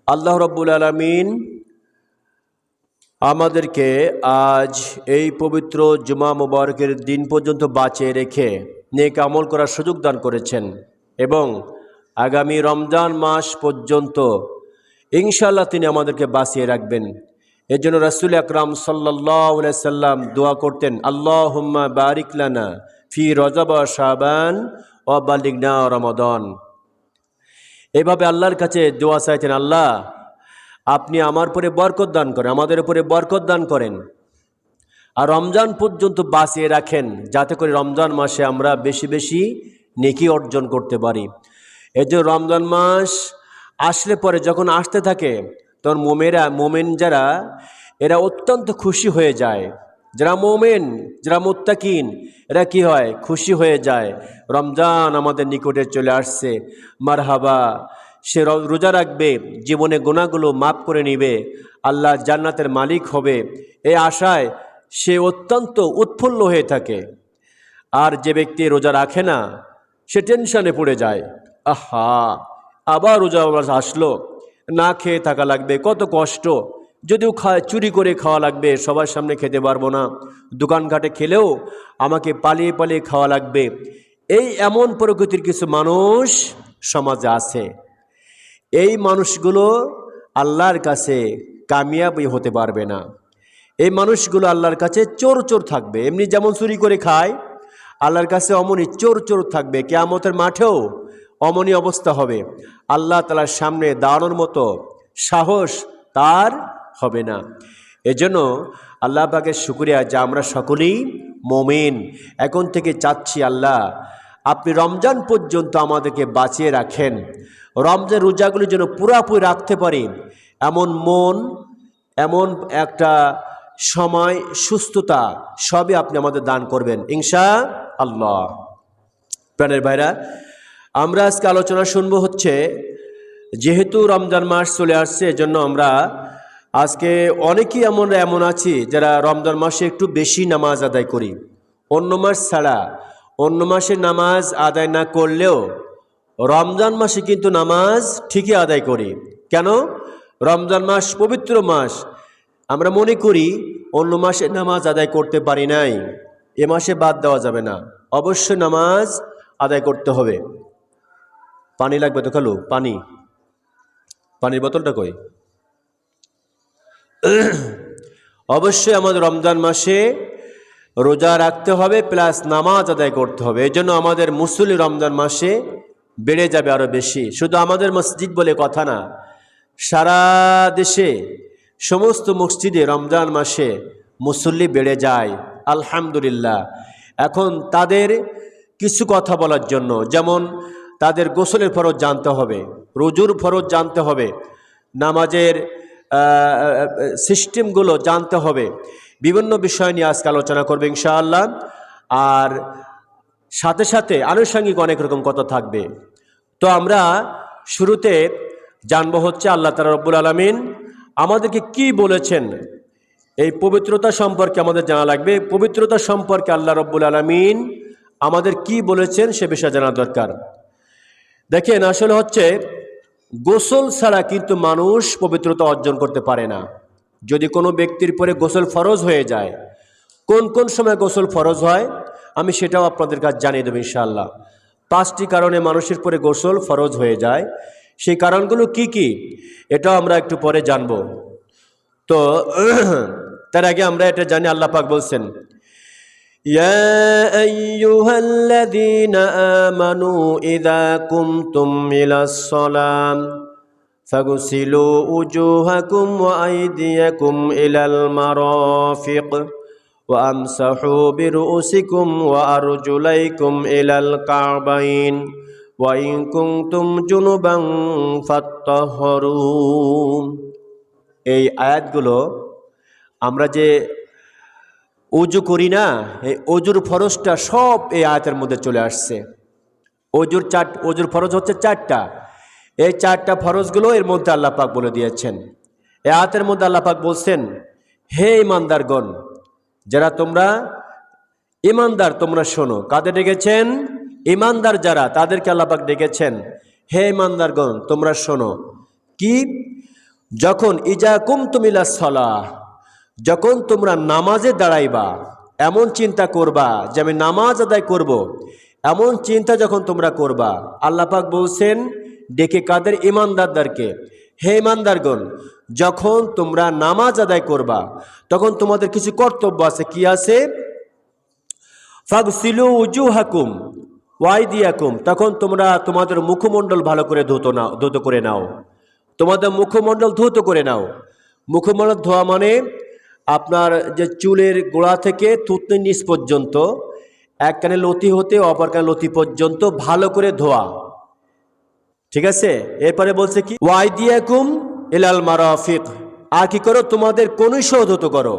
আল্লাহ রাব্বুল আলামিন আমাদেরকে আজ এই পবিত্র জুমা মুবারকের দিন পর্যন্ত বাঁচিয়ে রেখে নেক আমল করার সুযোগ দান করেছেন এবং আগামী রমজান মাস পর্যন্ত ইনশাআল্লাহ তিনি আমাদেরকে বাঁচিয়ে রাখবেন। এর জন্য রাসূল আকরাম সাল্লাল্লাহু আলাইহি সাল্লাম দোয়া করতেন, আল্লাহুম্মা বারিক লানা ফি রজব ওয়া শাবান ওয়া বাল্লিগনা রমাদান। এভাবে আল্লাহর কাছে দোয়া চাইতেন, আল্লাহ আপনি আমার উপরে বরকত দান করেন, আমাদের উপরে বরকত দান করেন আর রমজান পর্যন্ত বাঁচিয়ে রাখেন, যাতে করে রমজান মাসে আমরা বেশি বেশি নেকি অর্জন করতে পারি। এই যে রমজান মাস আসলে পরে যখন আসতে থাকে তখন মোমেন যারা এরা অত্যন্ত খুশি হয়ে যায়। যারা মোমেন, যারা মুত্তাকিন, এরা কি হয়? খুশি হয়ে যায়, রমজান আমাদের নিকটে চলে আসছে, মারহাবা। সে রোজা রাখবে, জীবনে গুনাহগুলো মাফ করে নিবে, আল্লাহ জান্নাতের মালিক হবে, এই আশায় সে অত্যন্ত উৎফুল্ল হয়ে থাকে। আর যে ব্যক্তি রোজা রাখে না সে টেনশনে পড়ে যায়, আহা আবার রোজা আসলো, না খেয়ে থাকা লাগবে, কত কষ্ট, যদিও চুরি করে খাওয়া লাগবে, সবার সামনে খেতে পারবো না, দোকানঘাটে খেলেও আমাকে পালিয়ে পালিয়ে খাওয়া লাগবে। এই এমন প্রকৃতির কিছু মানুষ সমাজে আছে। এই মানুষগুলো আল্লাহর কাছে কামিয়াবি হতে পারবে না। এই মানুষগুলো আল্লাহর কাছে চোর চোর থাকবে। এমনি যেমন চুরি করে খায়, আল্লাহর কাছে অমনি চোর চোর থাকবে। কিয়ামতের মাঠেও অমনি অবস্থা হবে, আল্লাহ তাআলার সামনে দাঁড়ানোর মতো সাহস তার হবে না। এজন্য আল্লাহ পাকের শুকরিয়া যে আমরা সকলেই মুমিন। এখন থেকে চাচ্ছি, আল্লাহ আপনি রমজান পর্যন্ত আমাদেরকে বাঁচিয়ে রাখেন, রমজান রোজাগুলি যেন পুরাপুরি রাখতে পারি, এমন মন, এমন একটা সময়, সুস্থতা সবই আপনি আমাদের দান করবেন ইনশাআল্লাহ। প্রাণের ভাইরা, আমরা আজকে আলোচনা শুনবো হচ্ছে, যেহেতু রমজান মাস চলে আসছে, এজন্য আমরা আজকে অনেকেই এমন আছি যারা রমজান মাসে একটু বেশি নামাজ আদায় করি। অন্য মাস ছাড়া অন্য মাসে নামাজ আদায় না করলেও রমজান মাসে কিন্তু নামাজ ঠিকই আদায় করি। কেন? রমজান মাস পবিত্র মাস। আমরা মনে করি অন্য মাসে নামাজ আদায় করতে পারি নাই, এ মাসে বাদ দেওয়া যাবে না, অবশ্যই নামাজ আদায় করতে হবে। পানি লাগবে তো খালু, পানির বোতলটা কই? অবশ্যই আমাদের রমজান মাসে রোজা রাখতে হবে, প্লাস নামাজ আদায় করতে হবে। এই জন্য আমাদের মুসল্লি রমজান মাসে বেড়ে যাবে আরও বেশি। শুধু আমাদের মসজিদ বলে কথা না, সারা দেশে সমস্ত মসজিদে রমজান মাসে মুসল্লি বেড়ে যায়, আলহামদুলিল্লাহ। এখন তাদের কিছু কথা বলার জন্য, যেমন তাদের গোসলের ফরজ জানতে হবে, রুজুর ফরজ জানতে হবে, নামাজের সিস্টেমগুলো জানতে হবে, বিভিন্ন বিষয় নিয়ে আজকে আলোচনা করবে ইনশাআল্লাহ। আর সাথে সাথে আনুষঙ্গিক অনেক রকম কথা থাকবে। তো আমরা শুরুতে জানবো হচ্ছে, আল্লাহ তাআলা রব্বুল আলামিন আমাদেরকে কি বলেছেন, এই পবিত্রতা সম্পর্কে আমাদের জানা লাগবে। পবিত্রতা সম্পর্কে আল্লাহ রব্বুল আলামিন আমাদের কি বলেছেন সে বিষয়ে জানা দরকার। দেখেন, আসলে হচ্ছে গোসল ছাড়া কিন্তু মানুষ পবিত্রতা অর্জন করতে পারে না। যদি কোনো ব্যক্তির পরে গোসল ফরজ হয়ে যায়, কোন কোন সময় গোসল ফরজ হয় আমি সেটাও আপনাদের কাছে জানিয়ে দেবো ইনশাআল্লাহ। 5টি কারণে মানুষের পরে গোসল ফরজ হয়ে যায়। সেই কারণগুলো কি কি এটাও আমরা একটু পরে জানব। তো তার আগে আমরা এটা জানি, আল্লাহ পাক বলছেন, ইয়া আইয়ুহাল্লাযীনা আমানু ইযা কুমতুম ইলাস সালাম ফাগসিলু উজুহাকুম ওয়া আইদিয়াকুম ইলাল মারাফিক ওয়া আমসাহু বিরুসিকুম ওয়া আরজুলাইকুম ইলাল কাবাইন ওয়া ইন কুনতুম জুনুবান ফাত্তাহহারু। এই আয়াতগুলো আমরা যে ওযু করি না, এই ওযুর ফরজটা সব এই আয়াতের মধ্যে চলে আসছে। ওযুর ফরজ হচ্ছে 4টা। এই 4টা ফরজগুলো এর মধ্যে আল্লাহ পাক বলে দিয়েছেন। এই আয়াতের মধ্যে আল্লাহ পাক বলছেন, হে ঈমানদারগণ, যারা তোমরা ঈমানদার তোমরা শোনো। কাদের ডেকেছেন? ঈমানদার যারা, তাদেরকে আল্লাহ পাক ডেকেছেন, হে ঈমানদারগণ তোমরা শোনো। কি? যখন ইজা কুমতুম ইলা সালাহ, যখন তোমরা নামাজে দাঁড়াইবা, এমন চিন্তা করবা যে আমি নামাজ আদায় করব, এমন চিন্তা যখন তোমরা করবা। আল্লাহ পাক বলছেন ডেকে কাদের? ইমানদারদেরকে। হে ইমানদারগণ, যখন তোমরা নামাজ আদায় করবা তখন তোমাদের কিছু কর্তব্য আছে। কি আছে? ফাগসিলু উজুহাকুম ওয়াইদিয়াকুম, তখন তোমরা তোমাদের মুখমণ্ডল ভালো করে ধৌত করে নাও। তোমাদের মুখমণ্ডল ধৌত করে নাও। মুখমণ্ডল ধোয়া মানে আপনার যে চুলের গোড়া থেকে থুতনির নিচ পর্যন্ত, এক কানে লতি হতে অপর কানে লতি পর্যন্ত ভালো করে ধোয়া। ঠিক আছে? এরপরে বলছে কি? ওয়াইদিয়াকুম ইলাল মারাফিক, আর কি করো? তোমাদের কনুইসহ ধৌত করো।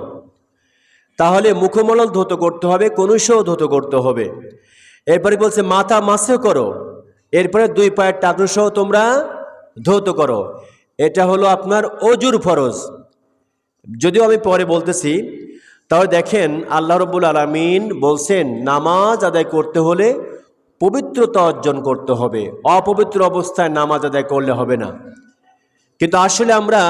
তাহলে মুখমণ্ডল ধৌত করতে হবে, কনুইসহ ধৌত করতে হবে। এরপরে বলছে মাথা মাসে করো। এরপরে দুই পায়ের টাকনু সহ তোমরা ধৌত করো। এটা হলো আপনার অজুর ফরজ। যদিও আমি পরে বলতেছি, তাহলে দেখেন আল্লাহ রাব্বুল আলামিন বলছেন নামাজ আদায় করতে হলে পবিত্রতা অর্জন করতে হবে। অপবিত্র অবস্থায় নামাজ আদায় করলে হবে না। কিন্তু আসলে আমরা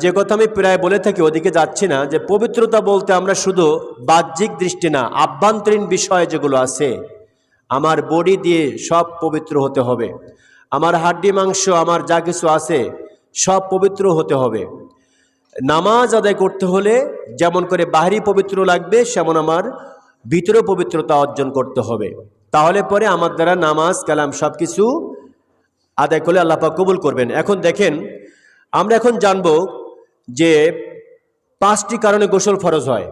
যে কথা আমি প্রায় বলে থাকি, ওদিকে যাচ্ছি না, যে পবিত্রতা বলতে আমরা শুধু বাহ্যিক দৃষ্টি না, আভ্যন্তরীণ বিষয় যেগুলো আছে, আমার বডি দিয়ে সব পবিত্র হতে হবে। আমার হাড্ডি মাংস, আমার যা কিছু আছে সব পবিত্র হতে হবে। নামাজ আদায় করতে হলে যেমন করে বাহিরি পবিত্র লাগবে, সেমন আমার ভিতরে পবিত্রতা অর্জন করতে হবে। তাহলে পরে আমার দ্বারা নামাজ কালাম সব কিছু আদায় করলে আল্লাহ পাক কবুল করবেন। এখন দেখেন, আমরা এখন জানব যে 5টি কারণে গোসল ফরজ হয়।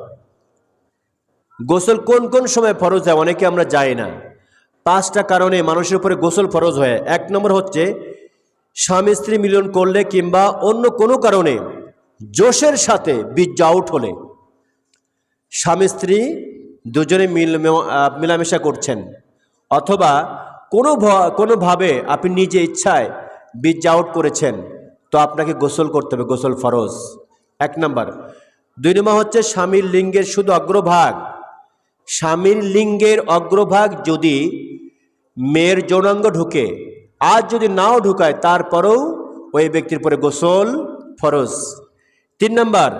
গোসল কোন কোন সময় ফরজ হয় অনেকে আমরা জানি না। 5টা কারণে মানুষের উপরে গোসল ফরজ হয়। 1 নম্বর হচ্ছে স্বামী স্ত্রী মিলন করলে কিংবা অন্য কোনো কারণে জোশের সাথে বীর্য আউট হলে। স্বামী স্ত্রী দুজনে মিলামেশা করছেন, অথবা কোনোভাবে আপনি নিজে ইচ্ছায় বীর্য আউট করেছেন, তো আপনাকে গোসল করতে হবে, গোসল ফরজ। 1 নম্বর। 2 নম্বর হচ্ছে স্বামীর লিঙ্গের শুধু অগ্রভাগ, স্বামীর লিঙ্গের অগ্রভাগ যদি মেয়ের যৌনাঙ্গ ঢুকে, আর যদি নাও ঢুকায় তারপরেও ওই ব্যক্তির পরে গোসল ফরজ। 3 নম্বর,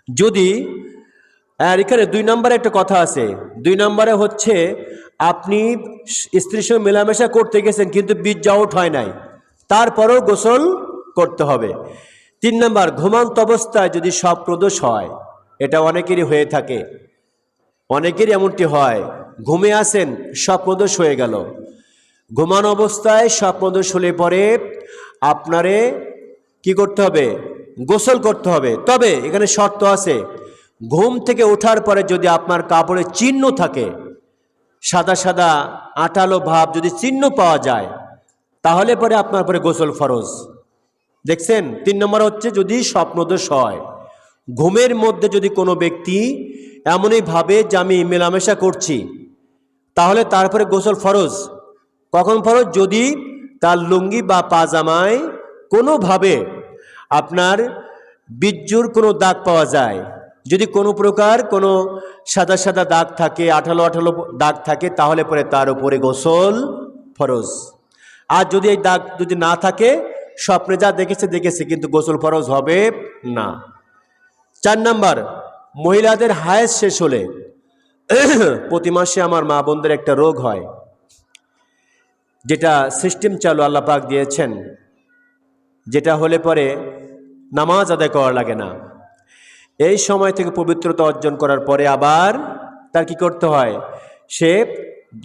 যদি এখানে 2 নম্বরে একটা কথা আছে। 2 নম্বরে হচ্ছে আপনি স্ত্রীর সঙ্গে মেলামেশা করতে গেছেন কিন্তু বীর্য আউট হয় নাই, তারপরেও গোসল করতে হবে। 3 নম্বর, ঘুমন্ত অবস্থায় যদি স্বপ্নদোষ হয়, এটা অনেকেরই হয়ে থাকে, অনেকেরই এমনটি হয়। ঘুমে আসেন, স্বপ্নদোষ হয়ে গেল। ঘুমানো অবস্থায় স্বপ্নদোষ হলে পরে আপনারে কি করতে হবে? গোসল করতে হবে। তবে এখানে শর্ত আছে, ঘুম থেকে ওঠার পরে যদি আপনার কাপড়ে চিহ্ন থাকে, সাদা সাদা আঠালো ভাব যদি চিহ্ন পাওয়া যায়, তাহলে পরে আপনার পরে গোসল ফরজ। দেখছেন? 3 নম্বর হচ্ছে যদি স্বপ্নদোষ হয়। ঘুমের মধ্যে যদি কোনো ব্যক্তি এমনই ভাবে যে আমি মেলামেশা করছি, তাহলে তারপরে গোসল ফরজ। কখন ফরজ? যদি তার লুঙ্গি বা পাজামায় কোনোভাবে আপনার বীর্যুর কোনো দাগ পাওয়া যায়। যদি কোনো প্রকার কোনো সাদা সাদা দাগ থাকে, আঠালো আঠালো দাগ থাকে, তাহলে পরে তার উপরে গোসল ফরজ। আর যদি এই দাগ যদি না থাকে, স্বপ্নে যা দেখেছে কিন্তু গোসল ফরজ হবে না। 4 নম্বর, মহিলাদের হায়েজ শেষ হলে, প্রতি মাসে আমার মা বোনদের একটা রোগ হয়, যেটা সিস্টেম চালু আল্লাহ পাক দিয়েছেন, যেটা হলে পরে নামাজ আদায় করা লাগে না। এই সময় থেকে পবিত্রতা অর্জন করার পরে আবার তার কি করতে হয়? সে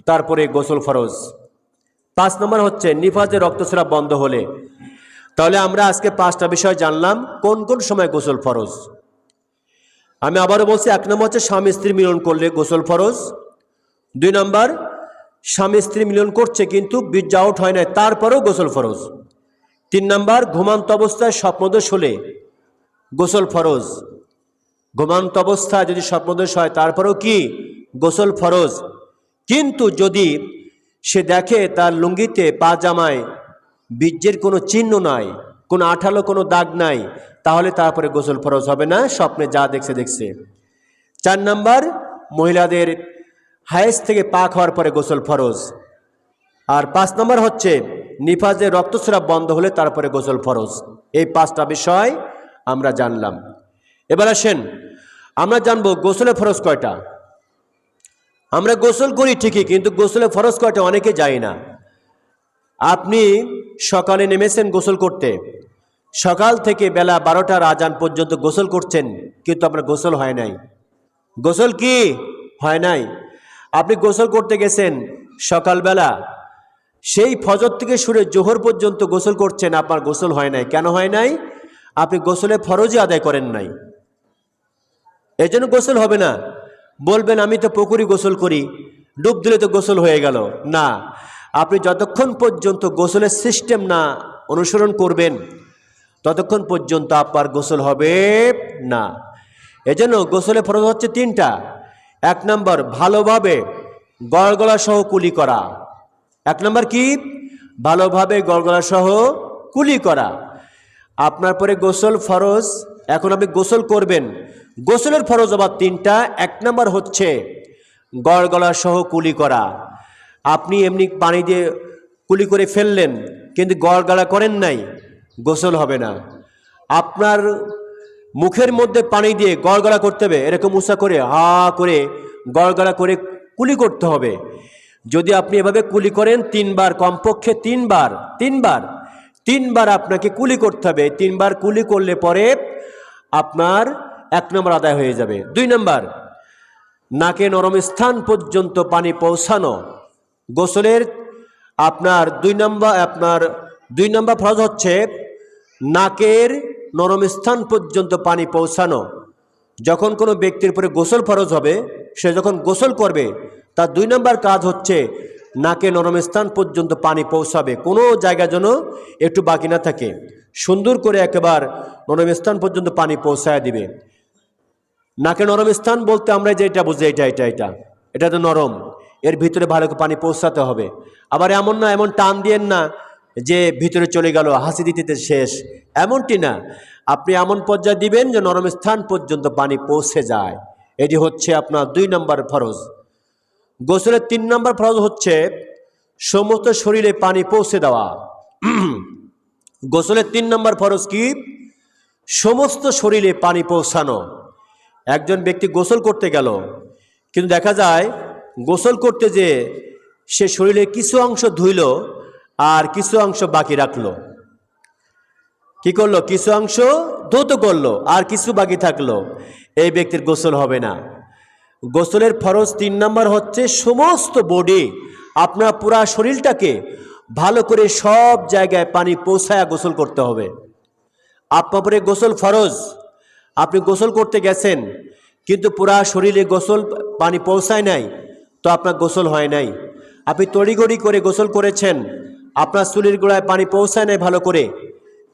তারপরে গোসল ফরজ। 5 নম্বর হচ্ছে নিফাজের রক্তস্রাব বন্ধ হলে। তাহলে আমরা আজকে 5টা বিষয় জানলাম কোন কোন সময় গোসল ফরজ। আমি আবারও বলছি, 1 নম্বর হচ্ছে স্বামী স্ত্রী মিলন করলে গোসল ফরজ। 2 নম্বর, স্বামী স্ত্রী মিলন করছে কিন্তু বীর্য আউট হয় না, তারপরেও গোসল ফরজ। 3 নম্বর, ঘুমান্ত অবস্থায় স্বপ্নদোষ হলে গোসল ফরজ। ঘুমান্ত অবস্থায় যদি স্বপ্নদোষ হয় তারপরেও কি? গোসল ফরজ। কিন্তু যদি সে দেখে তার লুঙ্গিতে পাজামায় বীর্যের কোনো চিহ্ন নাই, কোনো আঠালো কোনো দাগ নাই, তাহলে তারপরে গোসল ফরজ হবে না, স্বপ্নে যা দেখছে। 4 নম্বর, মহিলাদের হায়েজ থেকে পাক হওয়ার পরে গোসল ফরজ। আর 5 নম্বর হচ্ছে নিফাজের রক্তস্রাব বন্ধ হলে তারপরে গোসল ফরজ। এই 5টা বিষয় আমরা জানলাম। এবার আসেন আমরা জানবো গোসলের ফরজ কয়টা। আমরা গোসল করি ঠিকই, কিন্তু গোসলের ফরজ কয়টা অনেকে জানি না। আপনি সকালে নেমেছেন গোসল করতে, সকাল থেকে বেলা 12টার আজান পর্যন্ত গোসল করছেন, কিন্তু আপনার গোসল হয় নাই। গোসল কি হয় নাই? আপনি গোসল করতে গেছেন সকালবেলা, সেই ফজর থেকে শুরু জোহর পর্যন্ত গোসল করছেন, আপনার গোসল হয় নাই। কেন হয় নাই? আপনি গোসলের ফরজই আদায় করেন নাই, এজন্য গোসল হবে না। বলবেন আমি তো পুকুরে গোসল করি, ডুব দিলে তো গোসল হয়ে গেল। না, আপনি যতক্ষণ পর্যন্ত গোসলের সিস্টেম না অনুসরণ করবেন ততক্ষণ পর্যন্ত আপনার গোসল হবে না। এজন্য গোসলের ফরজ হচ্ছে 3টা। 1 নম্বর ভালোভাবে গড়গড়া সহ কুলি করা। 1 নম্বর কি? ভালোভাবে গড়গড়া সহ কুলি করা। আপনার পরে গোসল ফরজ, এখন আপনি গোসল করবেন, গোসলের ফরজ আবার 3টা। 1 নম্বর হচ্ছে গড়গড়া সহ কুলি করা। আপনি এমনি পানি দিয়ে কুলি করে ফেললেন, কিন্তু গড়গড়া করেন নাই, গোসল হবে না। আপনার মুখের মধ্যে পানি দিয়ে গড়গড়া করতে হবে, এরকম উঁচা করে হা করে গড়গড়া করে কুলি করতে হবে। যদি আপনি এভাবে কুলি করেন 3 বার, কমপক্ষে 3 বার আপনাকে কুলি করতে হবে। 3 বার কুলি করলে পরে আপনার 1 নম্বর আদায় হয়ে যাবে। 2 নম্বর নাকে নরম স্থান পর্যন্ত পানি পৌঁছানো। গোসলের আপনার 2 নম্বর ফরজ হচ্ছে নাকের নরম স্থান পর্যন্ত পানি পৌঁছানো। যখন কোনো ব্যক্তির উপরে গোসল ফরজ হবে, সে যখন গোসল করবে তার 2 নম্বর কাজ হচ্ছে নাকে নরম স্থান পর্যন্ত পানি পৌঁছাবে, কোনো জায়গা যেন একটু বাকি না থাকে, সুন্দর করে একেবারে নরম স্থান পর্যন্ত পানি পৌঁছায় দিবে। নাকে নরম স্থান বলতে আমরা যেটা বুঝি এটা তো নরম, এর ভিতরে ভালো করে পানি পৌঁছাতে হবে। আবার এমন না, এমন টান দিয়েন না যে ভিতরে চলে গেল, হাসি দিতে শেষ, এমনটি না। আপনি এমন পর্যায়ে দিবেন যে নরম স্থান পর্যন্ত পানি পৌঁছে যায়। এটি হচ্ছে আপনার 2 নম্বর ফরজ। গোসলের 3 নম্বর ফরজ হচ্ছে সমস্ত শরীরে পানি পৌঁছে দেওয়া। গোসলের 3 নম্বর ফরজ কি? সমস্ত শরীরে পানি পৌঁছানো। একজন ব্যক্তি গোসল করতে গেল, কিন্তু দেখা যায় গোসল করতে যে সে শরীরের কিছু অংশ ধুইল আর কিছু অংশ বাকি রাখলো। কি করলো? কিছু অংশ ধৌত করলো আর কিছু বাকি থাকলো। এই ব্যক্তির গোসল হবে না। গোসলের ফরজ 3 নম্বর হচ্ছে সমস্ত বডি, আপনার পুরা শরীরটাকে ভালো করে সব জায়গায় পানি পৌঁছায়া গোসল করতে হবে। আপনার পরে গোসল ফরজ, আপনি গোসল করতে গেছেন কিন্তু পুরা শরীরে গোসল পানি পৌঁছায় নাই, তো আপনার গোসল হয় নাই। আপনি তড়িঘড়ি করে গোসল করেছেন, আপনার চুলের গোড়ায় পানি পৌঁছায় নাই ভালো করে,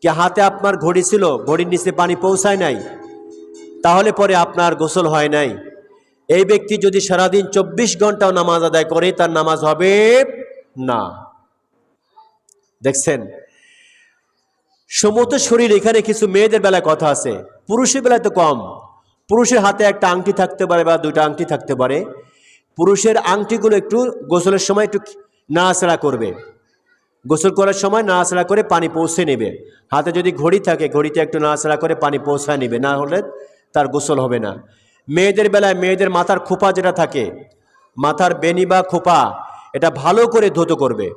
কি হাতে আপনার ঘড়ি ছিল, ঘড়ির নিচে পানি পৌঁছায় নাই, তাহলে পরে আপনার গোসল হয় নাই। এই ব্যক্তি যদি সারাদিন 24 ঘন্টাও নামাজ আদায় করে তার নামাজ হবে না। দেখছেন, সমস্ত শরীর। এখানে কিছু মেয়েদের বেলায় কথা আছে, পুরুষের বেলায় তো কম। পুরুষের হাতে একটা আংটি থাকতে পারে বা 2টা আংটি থাকতে পারে। পুরুষের আংটিগুলো একটু গোসলের সময় একটু নাড়াচাড়া করবে, গোসল করার সময় নাড়াচাড়া করে পানি পৌঁছে নেবে। হাতে যদি ঘড়ি থাকে ঘড়িতে একটু নাড়াচাড়া করে পানি পৌঁছায় নেবে, না হলে তার গোসল হবে না। মেয়েদের বেলায় মেয়েদের মাথার খোপা যেটা থাকে, মাথার বেনি বা খোপা, এটা ভালো করে ধৌত করবে,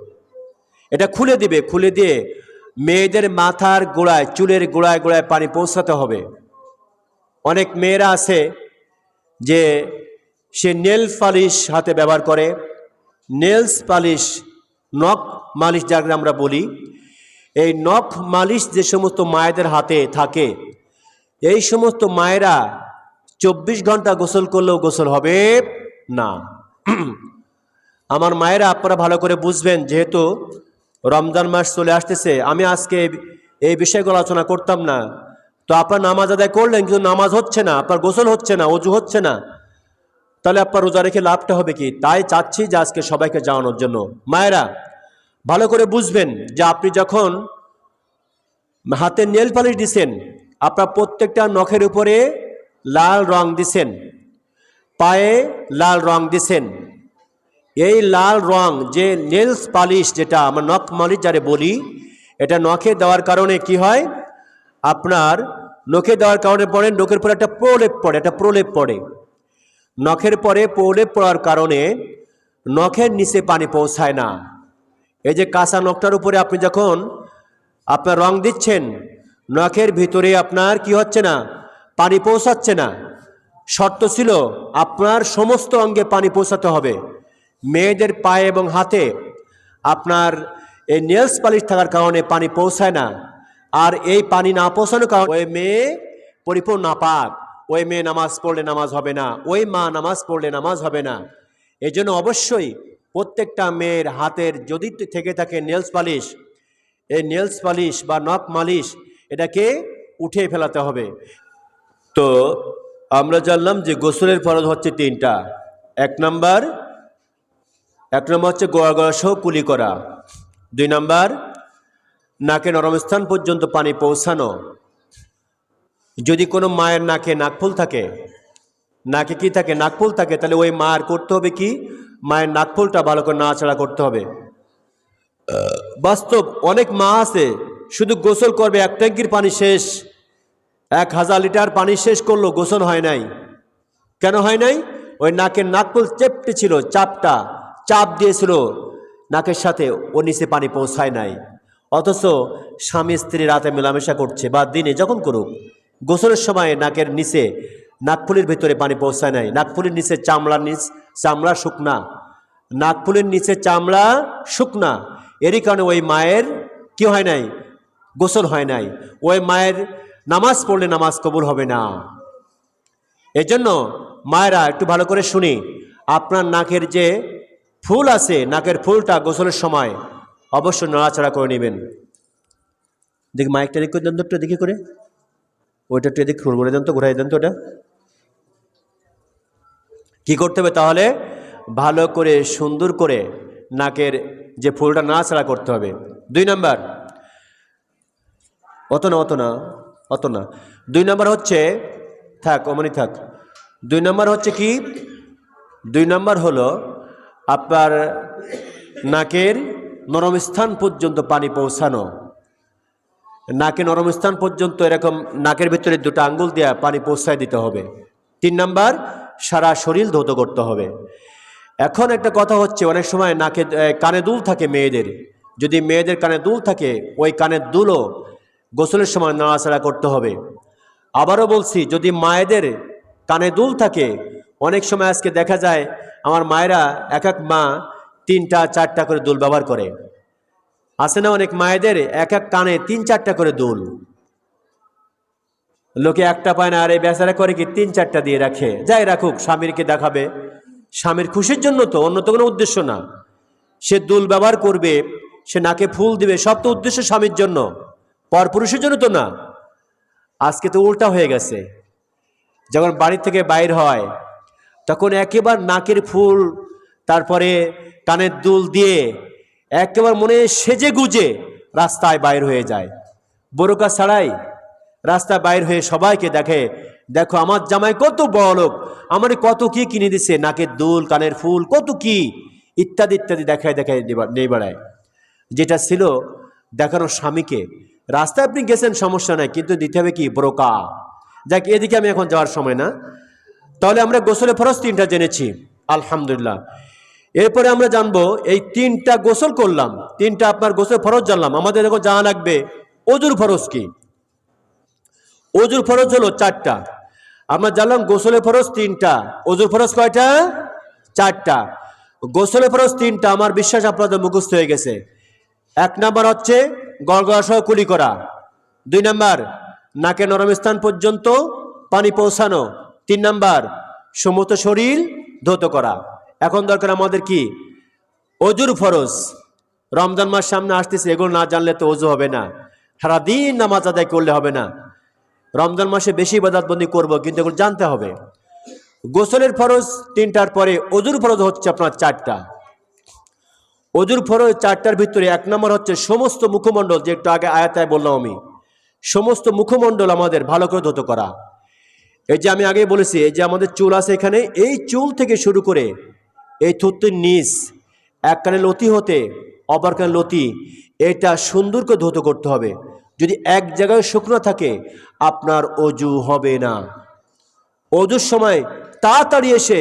এটা খুলে দিবে। খুলে দিয়ে মেয়েদের মাথার গোড়ায়, চুলের গোড়ায় গোড়ায় পানি পৌঁছাতে হবে। অনেক মেয়েরা আছে যে সে নেল পালিশ হাতে ব্যবহার করে, নেলস পালিশ, নখ মালিশ যাকে আমরা বলি, এই নখ মালিশ যে সমস্ত মায়েদের হাতে থাকে, এই সমস্ত মায়েরা 24 ঘন্টা গোসল করলেও গোসল হবে না। আমার মায়েরা, আপনারা ভালো করে বুঝবেন, যেহেতু রমজান মাস চলে আসতেছে, আমি আজকে এই বিষয়গুলো আলোচনা করতাম না। তো আপনার নামাজ আদায় করলেন কিন্তু নামাজ হচ্ছে না, আপনার গোসল হচ্ছে না, অজু হচ্ছে না, তাহলে আপনার রোজা রেখে লাভটা হবে কি? তাই চাচ্ছি যে আজকে সবাইকে জানানোর জন্য। মায়েরা ভালো করে বুঝবেন যে আপনি যখন হাতে নেল পালিশ দিছেন, আপনার প্রত্যেকটা নখের উপরে লাল রং দিছেন, পায়ে লাল রং দিছেন, এই লাল রং যে নেলস পালিশ, যেটা আমরা নখ মালিশ যারে বলি, এটা নখে দেওয়ার কারণে কি হয়, আপনার নখে দেওয়ার কারণে পড়ে নখের পরে একটা প্রলেপ পড়ে। নখের পরে প্রলেপ পড়ার কারণে নখের নিচে পানি পৌঁছায় না। এই যে কাঁচা নখটার উপরে আপনি যখন আপনার রং দিচ্ছেন, নখের ভিতরে আপনার কি হচ্ছে না, পানি পৌঁছাচ্ছে না। শর্ত ছিল আপনার সমস্ত অঙ্গে পানি পৌঁছাতে হবে। মেয়েদের পায়ে এবং হাতে আপনার এই নেলস পালিশ থাকার কারণে পানি পৌঁছায় না। আর এই পানি না পৌঁছানোর কারণে ওই মেয়ে পরিপূর্ণ নাপাক, ওই মেয়ে নামাজ পড়লে নামাজ হবে না, ওই মা নামাজ পড়লে নামাজ হবে না। এই জন্য অবশ্যই প্রত্যেকটা মেয়ের হাতের যদি থেকে থাকে নেলস পালিশ, এই নেলস পালিশ বা নখ মালিশ এটাকে উঠিয়ে ফেলাতে হবে। তো আমরা জানলাম যে গোসলের ফরজ হচ্ছে তিনটা। এক নম্বর হচ্ছে গোড়া গড়া সহ কুলি করা। 2 নম্বর নাকে নরম স্থান পর্যন্ত পানি পৌঁছানো। যদি কোনো মায়ের নাকে নাকফুল থাকে, নাকে কি থাকে, নাকফুল থাকে, তাহলে ওই মায়ের করতে হবে কি, মায়ের নাকফুলটা ভালো করে নাড়াচাড়া করতে হবে। বাস্তব অনেক মা আছে শুধু গোসল করবে, 1 ট্যাঙ্কির পানি শেষ, 1000 লিটার পানি শেষ করলো, গোসল হয় নাই। কেন হয় নাই? ওই নাকের নাকফুল চেপটে ছিল, চাপ দিয়েছিল নাকের সাথে, ও নিচে পানি পৌঁছায় নাই। অথচ স্বামী স্ত্রী রাতে মেলামেশা করছে বা দিনে যখন করুক, গোসলের সময় নাকের নিচে নাকফুলের ভিতরে পানি পৌঁছায় নাই। নাকফুলের নিচে চামড়া শুকনা, নাকফুলের নিচে চামড়া শুকনা। এরই কারণে ওই মায়ের কি হয় নাই, গোসল হয় নাই। ওই মায়ের নামাজ পড়লে নামাজ কবুল হবে না। এজন্য মায়েরা একটু ভালো করে শুনি, আপনার নাকের যে ফুল আছে, নাকের ফুলটা গোসলের সময় অবশ্যই নড়াচড়া করে নেবেন। দেখি মাইকটা দেখে দেন তো, একটু দেখি করে, ওইটা একটু এদিক ঘুরে দেন তো, ঘুরাই দেন তো। ওটা কি করতে হবে তাহলে? ভালো করে সুন্দর করে নাকের যে ফুলটা নাড়াচাড়া করতে হবে। 2 নম্বর, অত না 2 নম্বর হচ্ছে, থাক অমনি থাক। 2 নম্বর হচ্ছে কি, 2 নম্বর হলো আপনার নাকের নরম স্থান পর্যন্ত পানি পৌঁছানো। নাকে নরম স্থান পর্যন্ত এরকম নাকের ভিতরে 2টা আঙ্গুল দিয়ে পানি পৌঁছায় দিতে হবে। 3 নম্বর, সারা শরীর ধৌত করতে হবে। এখন একটা কথা হচ্ছে, অনেক সময় নাকে কানে দুল থাকে মেয়েদের, যদি মেয়েদের কানে দুল থাকে, ওই কানের দুলও গোসলের সময় নাড়াচাড়া করতে হবে। আবারও বলছি, যদি মায়েদের কানে দুল থাকে, অনেক সময় আজকে দেখা যায় আমার মায়েরা এক মা 3টা 4টা করে দুল ব্যবহার করে। আছে না অনেক মায়েদের এক কানে 3-4টা করে দুল, লোকে একটা পায় না, আর এই বেচারা করে কি 3-4টা দিয়ে রাখে। যাই রাখুক, স্বামীরকে দেখাবে, স্বামীর খুশির জন্য, তো অন্য তো কোনো উদ্দেশ্য না। সে দুল ব্যবহার করবে, সে নাকে ফুল দিবে, সব তো উদ্দেশ্য স্বামীর জন্য, পরপুরুষের জন্য তো না। আজকে তো উল্টা হয়ে গেছে, যখন বাড়ি থেকে বাইর হয় তখন একেবারে নাকের ফুল, তারপরে কানের দুল দিয়ে একেবারে মনে সেজে গুজে রাস্তায় বাইর হয়ে যায়, বোরকা ছাড়াই রাস্তায় বাইর হয়ে সবাইকে দেখে, দেখো আমার জামাই কত বড় লোক, আমার কত কি কিনে দিছে, নাকের দুল, কানের ফুল, কত কি ইত্যাদি ইত্যাদি দেখায় নেই বেড়ায়। যেটা ছিল দেখানো স্বামীকে। রাস্তায় আপনি গেছেন সমস্যা নাই, কিন্তু দিতে হবে কি, বোরকা। যাক, এদিকে আমি এখন যাওয়ার সময় না। তাহলে আমরা গোসলে ফরজ 3টা জেনেছি, আলহামদুলিল্লাহ। এরপরে আমরা জানবো, এই 3টা গোসল করলাম, 3টা আপনার গোসল ফরজ জানলাম, আমাদের এখন জানা লাগবে ওযুর ফরজ কি। ওযুর ফরজ হলো 4টা। আমরা জানলাম গোসলে ফরজ 3টা, ওযুর ফরজ কয়টা? 4টা। গোসলে ফরজ 3টা, আমার বিশ্বাস আপনাদের মুখস্থ হয়ে গেছে। 1 নম্বর হচ্ছে গড়গড়া সহ কুলি করা। 2 নম্বর নাকে নরম স্থান পর্যন্ত পানি পৌঁছানো। 3 নম্বর সমস্ত শরীর ধৌত করা। এখন দরকার আমাদের কি, ওযুর ফরজ। রমজান মাস সামনে আসতেছে, এগুলো না জানলে তো ওযু হবে না, সারাদিন নামাজ আদায় করলে হবে না। রমজান মাসে বেশি ইবাদতবন্দি করব, কিন্তু এগুলো জানতে হবে। গোসলের ফরজ 3টার পরে ওযুর ফরজ হচ্ছে আপনার 4টা। ওযুর ফরজ 4টার ভিতরে 1 নম্বর হচ্ছে সমস্ত মুখমণ্ডল, যে একটু আগে আয়াতায় বললাম আমি, সমস্ত মুখমণ্ডল আমাদের ভালো করে ধৌত করা। এই যে আমি আগে বলেছি, এই যে আমাদের চুল আছে এখানে, এই চুল থেকে শুরু করে এই থুতনির নিচ এক কানে লতি হতে অপর কানে লতি, এটা সুন্দর করে ধৌত করতে হবে। যদি এক জায়গায় শুকনো থাকে আপনার অজু হবে না। অজুর সময় তাড়াতাড়ি এসে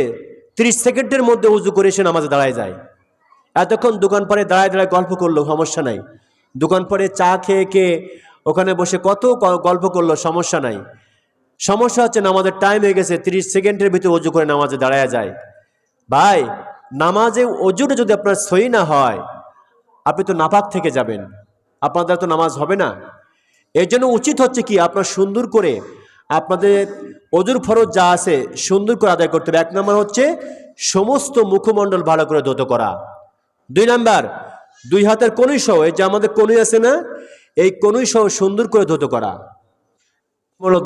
30 সেকেন্ডের মধ্যে অজু করে এসে নামাজে দাঁড়ায় যায়। এতক্ষণ দোকান পাড়ে দাঁড়ায় দাঁড়ায় গল্প করলো, সমস্যা নাই। দোকান পাড়ে চা খেয়ে খেয়ে ওখানে বসে কত গল্প করলো, সমস্যা নাই। সমস্যা হচ্ছে নামাজের টাইম হয়ে গেছে, 30 সেকেন্ডের ভিতরে অজু করে নামাজে দাঁড়ায় যায়। ভাই, নামাজে অজুটা যদি আপনার সহি না হয় আপনি তো নাপাক থেকে যাবেন, আপনার দ্বারা তো নামাজ হবে না। এর জন্য উচিত হচ্ছে কি, আপনার সুন্দর করে আপনাদের অজুর ফরজ যা আছে সুন্দর করে আদায় করতে হবে। 1 নম্বর হচ্ছে সমস্ত মুখমণ্ডল ভালো করে ধৌত করা। 2 নম্বর 2 হাতের কনুই সহ, এই যে আমাদের কনুই আছে না, এই কনুই সহ সুন্দর করে ধৌত করা,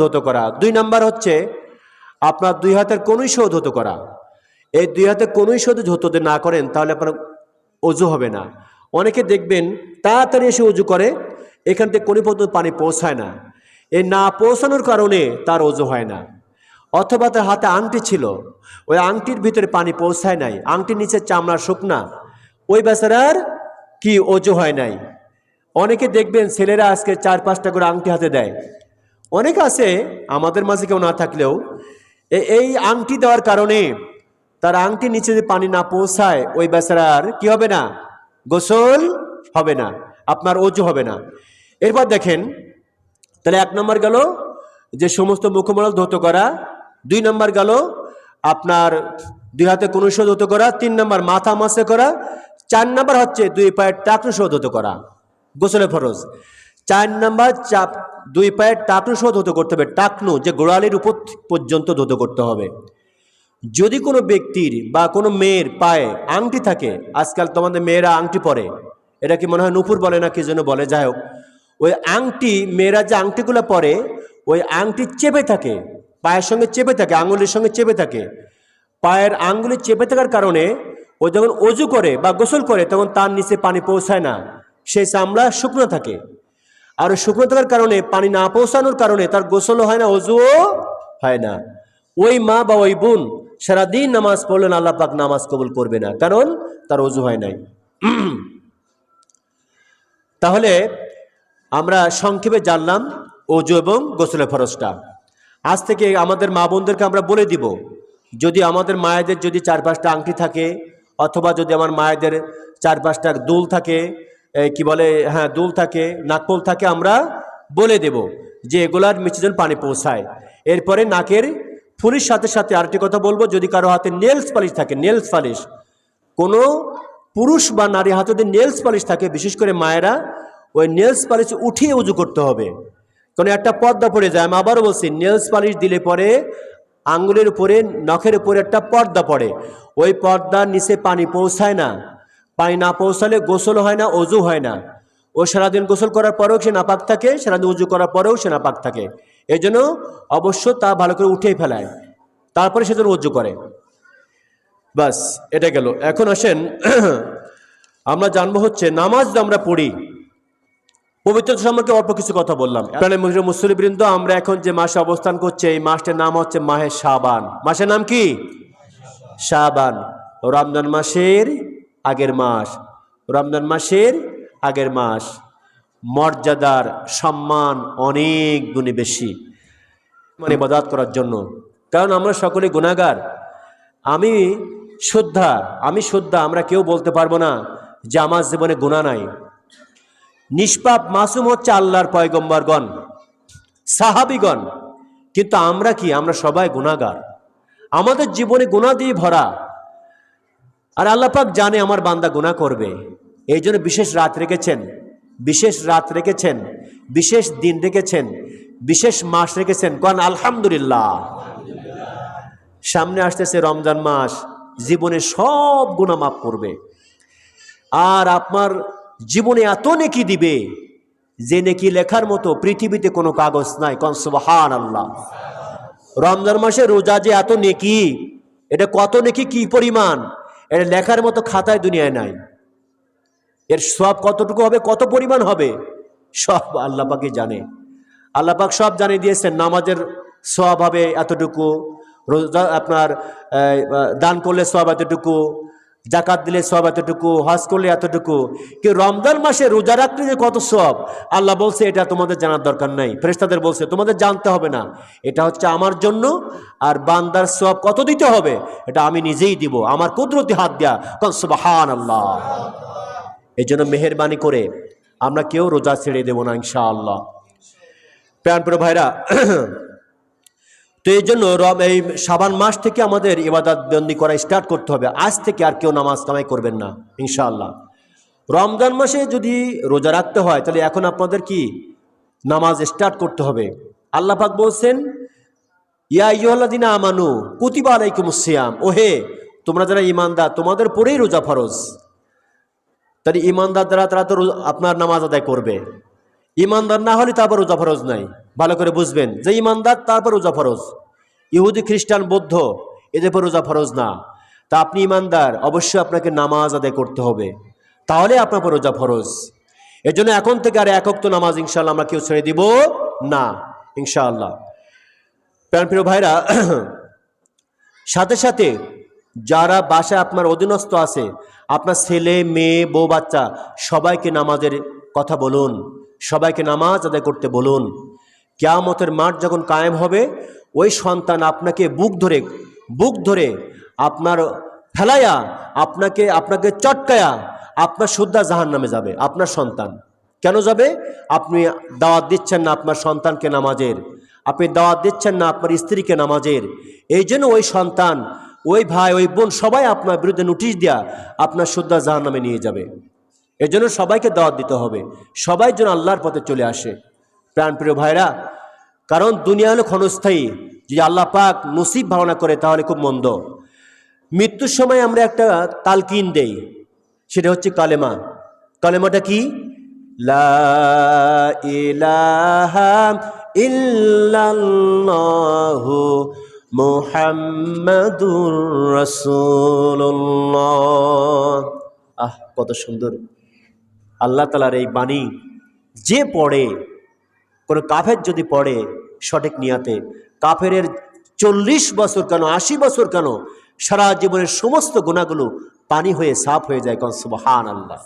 ধৌত করা। 2 নম্বর হচ্ছে আপনার 2 হাতের কনুই সহ ধৌত করা। এই 2 হাতের কনুই সহ ধৌত যদি না করেন তাহলে আপনার অজু হবে না। অনেকে দেখবেন তাড়াতাড়ি এসে অজু করে, এখান থেকে কোন পর্যন্ত পানি পৌঁছায় না। এই না পৌঁছানোর কারণে তার অজু হয় না। অথবা তার হাতে আংটি ছিল, ওই আংটির ভিতরে পানি পৌঁছায় নাই, আংটির নিচে চামড়া শুকনা, ওই বেচারার কি অজু হয় নাই। অনেকে দেখবেন ছেলেরা আজকে 4-5টা করে আংটি হাতে দেয়। অনেক আছে আমাদের মাঝে কেউ না থাকলেও, এই আংটি দেওয়ার কারণে তার আংটির নিচে যে পানি না পৌঁছায় ওই বেচারার কি হবে না, গোসল হবে না, আপনার অজু হবে না। এরপর দেখেন, তাহলে 1 নম্বর গেল যে সমস্ত মুখমণ্ডল ধৌত করা, 2 নম্বর গেল আপনার 2 হাতে কনুই সহ ধৌত করা, 3 নম্বর মাথা মাসে করা, 4 নম্বর হচ্ছে 2 পায়ের টাকনু সহ ধৌত করা, গোসলের ফরজ। 4 নম্বর 2 পায়ের টাকনু সহ ধৌত করতে হবে। টাকনু যে গোড়ালির উপর পর্যন্ত ধৌত করতে হবে। যদি কোনো ব্যক্তির বা কোনো মেয়ের পায়ে আংটি থাকে, আজকাল তোমাদের মেয়েরা আংটি পরে, এটা কি মনে হয় নুপুর বলে না কি যেন বলে, যাই হোক, ওই আংটি মেয়েরা যে আংটিগুলো পরে ওই আংটি চেপে থাকে, পায়ের সঙ্গে চেপে থাকে, আঙুলের সঙ্গে চেপে থাকে। পায়ের আঙ্গুলি চেপে থাকার কারণে ও যখন অজু করে বা গোসল করে তখন তার নিচে পানি পৌঁছায় না, সেই চামড়া শুকনো থাকে। আর শুকনো থাকার কারণে পানি না পৌঁছানোর কারণে তার গোসলও হয় না, অজুও হয় না। ওই মা বা ওই বোন সারাদিন নামাজ পড়লেন, আল্লাহ পাক নামাজ কবুল করবে না, কারণ তার অজু হয় নাই। তাহলে আমরা সংক্ষেপে জানলাম অজু এবং গোসলের ফরজটা। আজ থেকে আমাদের মা বোনদেরকে আমরা বলে দিব, যদি আমাদের মায়েদের যদি 4-5টা আংটি থাকে, অথবা যদি আমার মায়েদের 4-5টা দুল থাকে, কি বলে, হ্যাঁ দুল থাকে, নাকফুল থাকে, আমরা বলে দেব যে এগুলার নিচে যেন পানি পৌঁছায়। এরপরে নাকের ফুলির সাথে সাথে আরেকটি কথা বলবো, যদি কারো হাতে নেলস পালিশ থাকে, নেলস পালিশ, কোনো পুরুষ বা নারী হাতে যদি নেলস পালিশ থাকে, বিশেষ করে মায়েরা ওই নেলস পালিশ উঠিয়ে উজু করতে হবে, কারণ একটা পর্দা পড়ে যায়। আমি আবারও বলছি, নেলস পালিশ দিলে পরে আঙ্গুলের উপরে, নখের উপরে একটা পর্দা পড়ে, ওই পর্দার নিচে পানি পৌঁছায় না। পানি না পৌঁছালে গোসল হয় না, অজু হয় না। ও সারাদিন গোসল করার পরেও সে নাপাক থাকে, সারাদিন উজু করার পরেও সে নাপাক থাকে। এই জন্য অবশ্য তা ভালো করে উঠেই ফেলায়, তারপরে সে যেন উজু করে। বাস, এটা গেল। এখন আসেন আমরা জানবো হচ্ছে নামাজ আমরা পড়ি, পবিত্রতা সম্পর্কে অল্প কিছু কথা বললাম। মুসলিমবৃন্দ, আমরা এখন যে মাসে অবস্থান করছে এই মাসটার নাম হচ্ছে মাহে শাবান। মাসের নাম কি? শাবান। রমজান মাসের আগের মাস, রমজান মাসের আগের মাস। মর্যাদার সম্মান অনেক গুণে বেশি মানে ইবাদত করার জন্য, কারণ আমরা সকলে গুনাহগার। আমি শুদ্ধা, আমরা কেউ বলতে পারবো না যে আমার জীবনে গুনাহ নাই। নিষ্পাপ মাসুম হচ্ছে আল্লাহর পয়গম্বরগণ, সাহাবীগণ, কিন্তু আমরা কি? আমরা সবাই গুনাহগার, আমাদের জীবনে গুনাহ দিয়ে ভরা। আর আল্লাহ পাক জানে আমার বান্দা গুনাহ করবে, এই জন্য বিশেষ রাত রেখেছেন, বিশেষ দিন রেখেছেন, বিশেষ মাস রেখেছেন। কারণ আলহামদুলিল্লাহ, সামনে আসতেছে রমজান মাস, জীবনে সব গুনাহ মাফ করবে, আর আপনার জীবনে এত নেকি দিবে যে নেকি লেখার মতো পৃথিবীতে কোনো কাগজ নাই। কোন সুবহানাল্লাহ। রমজান মাসে রোজা যে এত নেকি, এটা কত নেকি, কি পরিমাণ, এটা লেখার মতো খাতায় দুনিয়ায় নাই। এর সব কতটুকু হবে, কত পরিমাণ হবে, সব আল্লাহ পাকই জানে। আল্লাহ পাক সব জানিয়ে দিয়েছেন। নামাজের সওয়াব হবে এতটুকু, রোজা আপনার দান করলে সওয়াব এতটুকু, জাকাত দিলে সব এতটুকু, হজ করলে এতটুকু, কি রমজান মাসে রোজা রাখলে যে কত সব, আল্লাহ বলছে এটা তোমাদের জানার দরকার নাই। ফেরেশতাদের বলছে তোমাদের জানতে হবে না, এটা হচ্ছে আমার জন্য, আর বান্দার সব কত দিতে হবে এটা আমি নিজেই দিব আমার কুদরতি হাত দিয়া। সুবহানাল্লাহ। এই জন্য মেহেরবানি করে আমরা কেউ রোজা ছেড়ে দেব না ইনশাআল্লাহ। প্রিয় ভাইরা, তো এই জন্য এই শাবান মাস থেকে আমাদের ইবাদত বন্দি করা স্টার্ট করতে হবে। আজ থেকে আর কেউ নামাজ কামাই করবেন না ইনশাআল্লাহ। রমজান মাসে যদি রোজা রাখতে হয় তাহলে এখন আপনাদের কি নামাজ স্টার্ট করতে হবে। আল্লাহ পাক বলছেন, ইয়া আইয়ুহাল্লাযীনা আমানু কুতিবা আলাইকুমুস সিয়াম, ওহে তোমরা যারা ঈমানদার তোমাদের পরেই রোজা ফরজ। তাহলে ঈমানদার যারা তারা তো আপনার নামাজ আদায় করবে, ঈমানদার না হলে তারপর রোজা ফরজ নাই। ভালো করে বুঝবেন যে ঈমানদার তারপর রোজা ফরজ, ইহুদি খ্রিস্টান বৌদ্ধ এদের পর রোজা ফরজ না। তা আপনি ঈমানদার, অবশ্যই আপনাকে নামাজ আদায় করতে হবে, তাহলে আপনার পর রোজা ফরজ। এর জন্য এখন থেকে আর এক ওয়াক্ত নামাজ ইনশাআল্লাহ আমরা কেউ ছেড়ে দিব না ইনশাআল্লাহ। প্রিয় ভাইরা, সাথে সাথে যারা বাসায় আপনার অধীনস্থ আছে, আপনার ছেলে মেয়ে বউ বাচ্চা সবাইকে নামাজের কথা বলুন, সবাইকে নামাজ আদায় করতে বলুন। কিয়ামতের মাঠ যখন কায়েম হবে, ওই সন্তান আপনাকে বুক ধরে আপনার ফেলাইয়া আপনাকে চটকায়া আপনার শুদ্ধা জাহান্নামে যাবে। আপনার সন্তান কেন যাবে? আপনি দাওয়াত দিচ্ছেন না আপনার সন্তানকে নামাজের, আপনি দাওয়াত দিচ্ছেন না আপনার স্ত্রীকে নামাজের। এই জন্য ওই সন্তান, ওই ভাই, ওই বোন সবাই আপনার বিরুদ্ধে নোটিশ দেয়া আপনার শুদ্ধা জাহান্নামে নিয়ে যাবে। এই জন্য সবাইকে দাওয়াত দিতে হবে, সবাই যেন আল্লাহর পথে চলে আসে। প্রিয় ভাইরা, কারণ দুনিয়া হলো ক্ষণস্থায়ী, যদি আল্লাহ পাক নসিব ভাবনা করে তাহলে খুব মন্দ। মৃত্যুর সময় আমরা একটা তালকিন দেই, সেটা হচ্ছে কালেমা। কালেমাটা কি? লা ইলাহা ইল্লাল্লাহু মুহাম্মাদুর রাসূলুল্লাহ। কত সুন্দর আল্লাহ তাআলার এই বাণী। যে পড়ে, কোনো কাফের যদি পড়ে সঠিক নিয়াতে, কাফেরের 40 বছর কেন 80 বছর কেন সারা জীবনের সমস্ত গুনাহগুলো পানি হয়ে সাফ হয়ে যায়। কোন সুবহানাল্লাহ।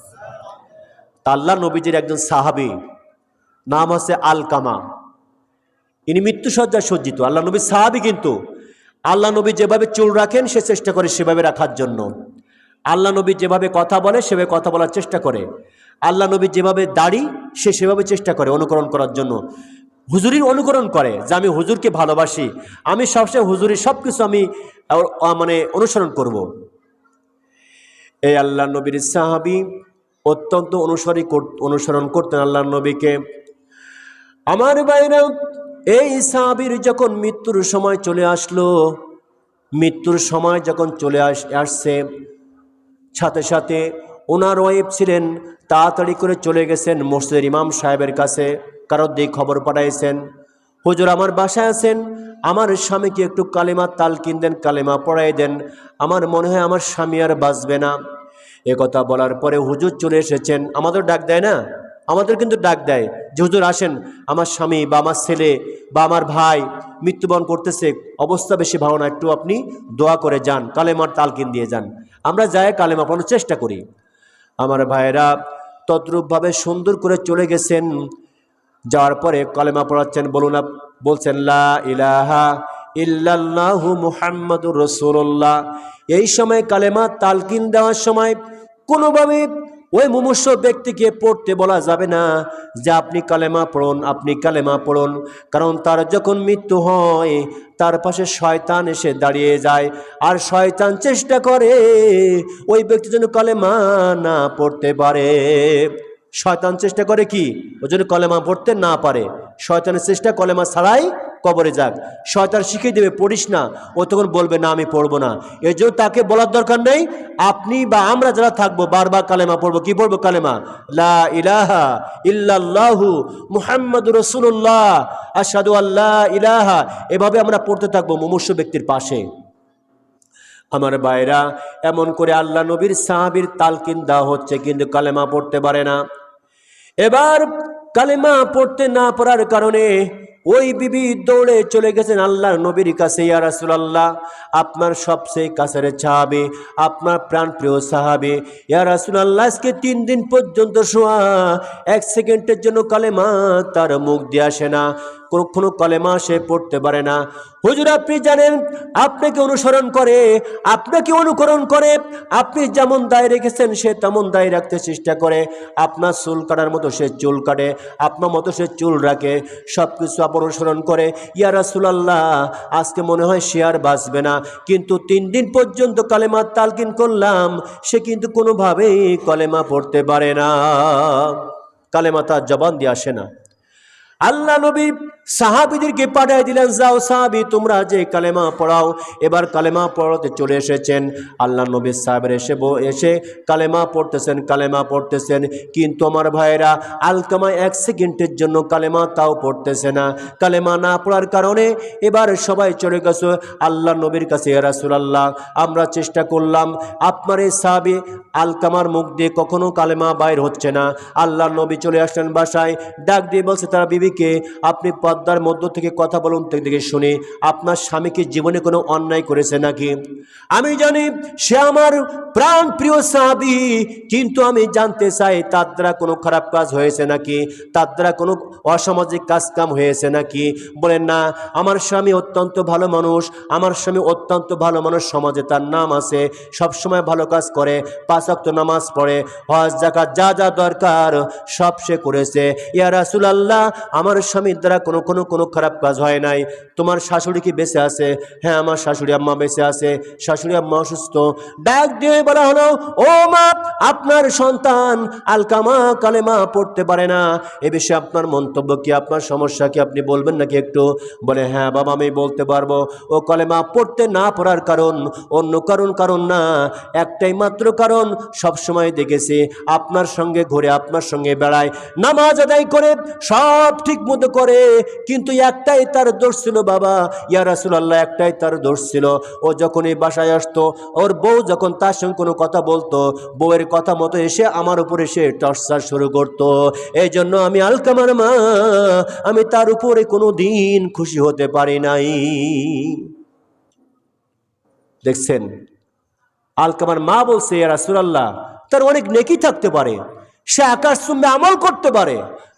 তা আল্লাহ নবীজির একজন সাহাবী, নাম হচ্ছে আলকামা, ইনি মৃত্যুসজ্জায় সজ্জিত। আল্লাহ নবী সাহাবী, কিন্তু আল্লাহ নবী যেভাবে চুল রাখেন সে চেষ্টা করে সেভাবে রাখার জন্য। আল্লাহ নবী যেভাবে কথা বলে সেভাবে কথা বলার চেষ্টা করে। আল্লাহ নবী যেভাবে দাড়ি সে সেভাবে চেষ্টা করে অনুকরণ করার জন্য। হুজুরির অনুকরণ করে যে আমি হুজুরকে ভালোবাসি, আমি সবসময় হুজুরির সব কিছু আমি অনুসরণ করব। এই আল্লাহ নবীর সাহাবী অত্যন্ত অনুসরণ করতেন আল্লাহ নবীকে। আমার ভাইরা, এই সাহাবীর যখন মৃত্যুর সময় চলে আসলো, মৃত্যুর সময় যখন চলে আসছে, সাথে সাথে ওনার ওয়াইফ ছিলেন, তাড়াতাড়ি করে চলে গেছেন মসজিদের ইমাম সাহেবের কাছে, কারোর দিকে খবর পাঠাইছেন, হুজুর আমার বাসায় আছেন, আমার স্বামীকে একটু কালেমা তালকিন দেন, কালেমা পড়াই দেন, আমার মনে হয় আমার স্বামী আর বাঁচবে না। একথা বলার পরে হুজুর চলে এসেছেন। আমাদের ডাক দেয় না? আমাদের কিন্তু ডাক দেয় যে হুজুর আসেন, আমার স্বামী বা আমার ছেলে বা আমার ভাই মৃত্যুবরণ করতেছে, অবস্থা বেশি ভালো না, একটু আপনি দোয়া করে যান, কালেমার তালকিন দিয়ে যান। আমরা যাই কালেমা পড়ানোর চেষ্টা করি। আমার ভাইয়েরা তদ্রূপভাবে সুন্দর করে চলে গেছেন। যাওয়ার পরে কালেমা পড়াচ্ছেন, বলছেন লা ইলাহা ইল্লাল্লাহু মুহাম্মাদুর রাসূলুল্লাহ। এই সময় কালেমা তালকিন দেওয়ার সময় কোনোভাবে ওই মুমূর্ষ ব্যক্তিকে পড়তে বলা যাবে না যে আপনি কালেমা পড়ুন, আপনি কালেমা পড়ুন। কারণ তার যখন মৃত্যু হয় তার পাশে শয়তান এসে দাঁড়িয়ে যায়, আর শয়তান চেষ্টা করে ওই ব্যক্তি যেন কালেমা না পড়তে পারে। শয়তান চেষ্টা করে কি? ও যেন কলেমা পড়তে না পারে। শয়তানের চেষ্টা কলেমা ছাড়াই কবরে যাক। শয়তান শিখিয়ে দেবে পড়িস না, ও তখন বলবে না আমি পড়বো না। এই জন্য তাকে বলার দরকার নেই। আপনি বা আমরা যারা থাকবো বারবার কালেমা পড়বো। কি পড়বো? কালেমা লা ইলাহা ইল্লাল্লাহু মুহাম্মাদুর রাসূলুল্লাহ আশহাদু আল্লা ইলাহা, এভাবে আমরা পড়তে থাকবো মুমূর্ষ ব্যক্তির পাশে। আমার ভাইরা, এমন করে আল্লাহ নবীর সাহাবীর তালকিন দেওয়া হচ্ছে, কিন্তু কালেমা পড়তে পারে না। এবার কালেমা পড়তে না পারার কারণে ওই বিবি দৌড়ে চলে গেছেন আল্লাহর নবীর কাছে, ইয়া রাসূলুল্লাহ, আপনার সবচেয়ে কাছের সাহাবী, আপনার প্রাণপ্রিয় সাহাবী, ইয়া রাসূলুল্লাহ, আজকে 3 দিন পর্যন্ত শোয়া, 1 সেকেন্ডের জন্য কালেমা তার মুখ দিয়ে আসে না, কোনো কালেমা সে পড়তে পারে না। হুজুর, আপনি জানেন, আপনাকে অনুসরণ করে, আপনাকে অনুকরণ করে, আপনি যেমন দায় রেখেছেন সে তেমন দায় রাখতে চেষ্টা করে, আপনার চুল কাটার মতো সে চুল কাটে, আপনার মতো সে চুল রাখে, সব কিছু অনুসরণ করে। ইয়া রাসূলুল্লাহ, আজকে মনে হয় সে আর বাঁচবে না, কিন্তু 3 দিন পর্যন্ত কালেমা তালকিন করলাম, সে কিন্তু কোনোভাবেই কালেমা পড়তে পারে না, কালেমা তার জবান দিয়ে আসে না। আল্লাহ নবী সাহাবীদেরকে পাঠিয়ে দিলেন, যাও সাহাবী, তোমরা যে কালেমা পড়াও। এবার কালেমা পড়াতে চলে এসেছেন। আল্লাহ নবী সাহাবীরা এসে কালেমা পড়তেছেন, কিন্তু আমার ভাইয়েরা, আলকামা 1 সেকেন্ডের জন্য কালেমা তাও পড়তেছে না। কালেমা না পড়ার কারণে এবার সবাই চলে গেছে আল্লাহ নবীর কাছে, ইয়া রাসূলুল্লাহ, আমরা চেষ্টা করলাম, আপনার এই সাহাবী আলকামার মুখ দিয়ে কখনো কালেমা বাইর হচ্ছে না। আল্লাহ নবী চলে আসলেন বাসায়, ডাক দিয়ে বলছে তারা, বিবিকে, আপনি পর্দার মধ্য থেকে কথা বলুন, থেকে শুনি, আপনার স্বামীকে জীবনে কোনো অন্যায় করেছে নাকি? আমি জানি সে আমার প্রাণ প্রিয় সাহাবী, কিন্তু আমি জানতে চাই তার দ্বারা কোনো খারাপ কাজ হয়েছে নাকি, তার দ্বারা কোনো অসামাজিক কাজকাম হয়েছে নাকি? বলেন না, আমার স্বামী অত্যন্ত ভালো মানুষ, আমার স্বামী অত্যন্ত ভালো মানুষ, সমাজে তার নাম আছে, সবসময় ভালো কাজ করে, 5 ওয়াক্ত নামাজ পড়ে, হজ যাকাত যা যা দরকার সব সে করেছে। ইয়া রাসূলুল্লাহ, আমার স্বামীর দ্বারা কোনো খারাপ কাজ হয় নাই। তোমার শাশুড়ি কি বেঁচে আছে? হ্যাঁ, আমার শাশুড়ি আম্মা বেঁচে আছে, শাশুড়ি আম্মা অসুস্থ। ডাক দিয়ে বলা হলো, ও মা, আপনার সন্তান আলকামা কালেমা পড়তে পারে না, এ বিষয়ে আপনার মন্তব্য কি, আপনার সমস্যা কি, আপনি বলবেন নাকি একটু? বলে, হ্যাঁ বাবা, আমি বলতে পারবো। ও কালেমা পড়তে না পড়ার কারণ অন্য কারণ না, একটাই মাত্র কারণ, সবসময় দেখেছি আপনার সঙ্গে ঘুরে, আপনার সঙ্গে বেড়ায়, নামাজ আদায় করে, সব ঠিক মতো করে, কিন্তু একটাই তার দোষ ছিল বাবা, ইয়া রাসূলুল্লাহ, একটাই তার দোষ ছিল, ও যখন এই বাসায় আসতো, ওর বউ যখন তার সঙ্গে কোনো কথা বলতো, বউয়ের কথা মতো এসে আমার উপরে সে টর্চার শুরু করতো। এই জন্য আমি আলকামার মা, আমি তার উপরে কোনো দিন খুশি হতে পারি নাই। দেখছেন, আলকামার মা বলছে, ইয়া রাসূলুল্লাহ, তার অনেক নেকি থাকতে পারে, সে আকাশ চুম্বে আমল করতে পারে,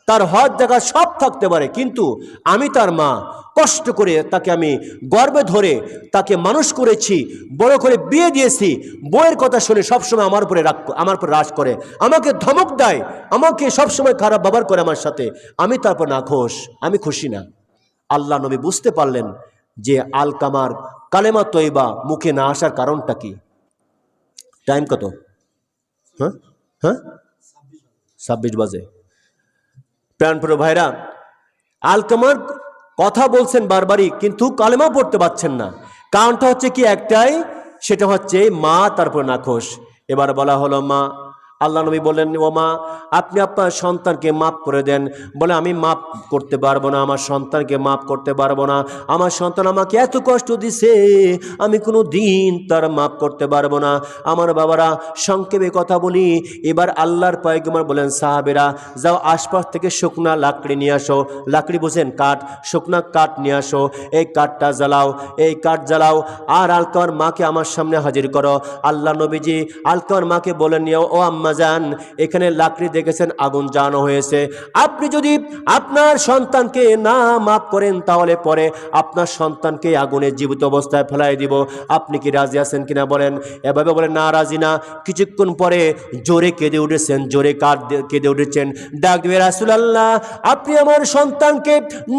তার হজ জাকাত সব থাকতে পারে, কিন্তু আমি তার মা, কষ্ট করে তাকে আমি গর্ভে ধরে তাকে মানুষ করেছি, বড় করে বিয়ে দিয়েছি, বউয়ের কথা শুনে সবসময় আমার উপরে রাগ করে, আমাকে ধমক দেয়, আমাকে সবসময় খারাপ ব্যবহার করে আমার সাথে, আমি তারপর নাখোশ, আমি খুশি না। আল্লাহ নবী বুঝতে পারলেন যে আলকামার কালেমা তয়বা মুখে না আসার কারণটা কি। টাইম কত? হ্যাঁ হ্যাঁ 26 বাজে। প্রাণপ্রিয় ভাইরা, আলকামার কথা বলছেন বারবারই, কিন্তু কালেমা পড়তে পারছেন না। কারণটা হচ্ছে কি একটাই, সেটা হচ্ছে মা, তারপর নাখোশ। এবার বলা হলো মা, আল্লাহ নবী বললেন, ও মা, আপনি আপনার সন্তানকে মাফ করে দেন। বলে, আমি মাফ করতে পারবো না, আমার সন্তানকে মাফ করতে পারবো না, আমার সন্তান আমাকে এত কষ্ট দিছে, আমি কোনো দিন তার মাফ করতে পারবো না। আমার বাবারা, সংক্ষেপে কথা বলি, এবার আল্লাহর পয়গম্বর বলেন, সাহাবেরা, যাও আশপাশ থেকে শুকনা লাকড়ি নিয়ে আসো, লাকড়ি বুঝেন, কাঠ, শুকনা কাঠ নিয়ে আসো, এই কাঠটা জ্বালাও, এই কাঠ জ্বালাও, আর আলকামার মাকে আমার সামনে হাজির করো। আল্লাহ নবীজি আলকামার মাকে বলেন, ও আম্মা যান, এখানে লাকড়ি দেখেছেন, আগুন জ্বালানো হয়েছে, আপনি যদি আপনার সন্তানকে না মাফ করেন, তাহলে পরে আপনার সন্তানকে আগুনে জীবিত অবস্থায় ফেলাই দিব, আপনি কি রাজি আছেন কিনা বলেন। এভাবে বলেন, না, রাজি না। কিছুক্ষণ পরে জোরে কেঁদে উঠেছেন, জোরে কেঁদে উঠেছেন, ডাক দিয়ে, রাসূলুল্লাহ, আপনি আমার সন্তানকে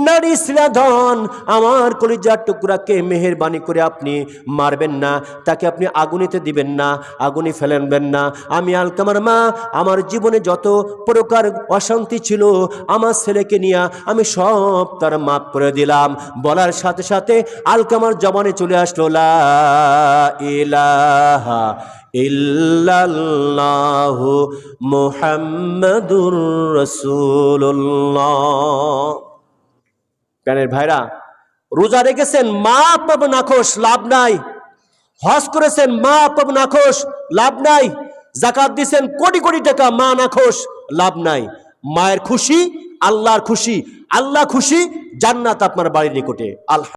নারী শ্রীরাধন, আমার কলিজার টুকরাকে মেহেরবানি করে আপনি মারবেন না, তাকে আপনি আগুনেতে দিবেন না, আগুনে ফেলবেন না। আমি আলকামার মা, আমার জীবনে যত প্রকার অশান্তি ছিল, আমার ছেলেকে নিয়ে আমি সব তার মাফ করে দিলাম। বলার সাথে সাথে আলকামার জবানে চলে আসলো, লা ইলাহা ইল্লাল্লাহু মুহাম্মাদুর রাসূলুল্লাহ। প্রাণের ভাইরা, রোজা রেখেছেন, মা পাবো নাখোশ, লাভ নাই। হজ করেছেন, মা পাবো নাখোশ, লাভ নাই। যাকাত দিয়েছেন কোটি কোটি টাকা, মা নাখোশ, লাভ নাই। মায়ের খুশি আল্লাহর খুশি, আল্লাহ খুশি, জান্নাত আপনার বাড়ির নিকটে। আল্লাহ